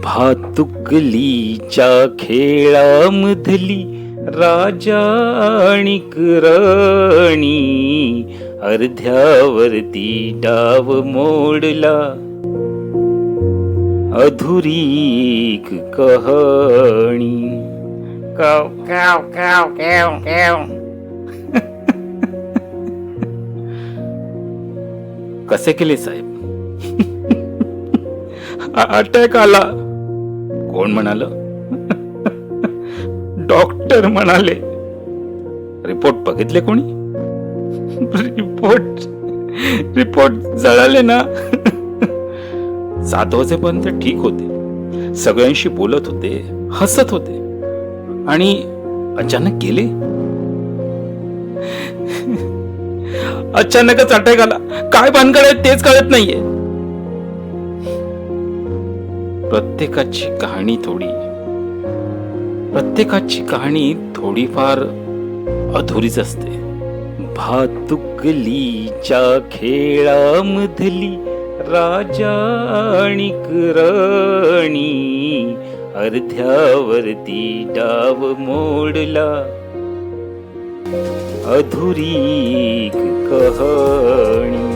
भातुकलीच्या खेळामधली राजा आणि राणी, अर्ध्यावरती डाव मोडला, अधुरी एक कहाणी. काव काव काव काव काव. कसे केले साहेब? अटॅक आला. कोण म्हणाल? डॉक्टर म्हणाले. रिपोर्ट बघितले कोणी? रिपोर्ट जळाले ना. 7 वाजेपर्यंत ठीक होते, सगळ्यांशी बोलत होते, हसत होते, आणि अचानक गेले. अचानकच अटॅक आला. काय भानगड आहे तेच कळत नाहीये. प्रत्येकाची कहाणी थोडीफार अधुरीच असते. भातुकलीच्या खेळामधली राजा आणि राणी, अर्ध्यावरती डाव मोडला, अधुरी एक कहाणी.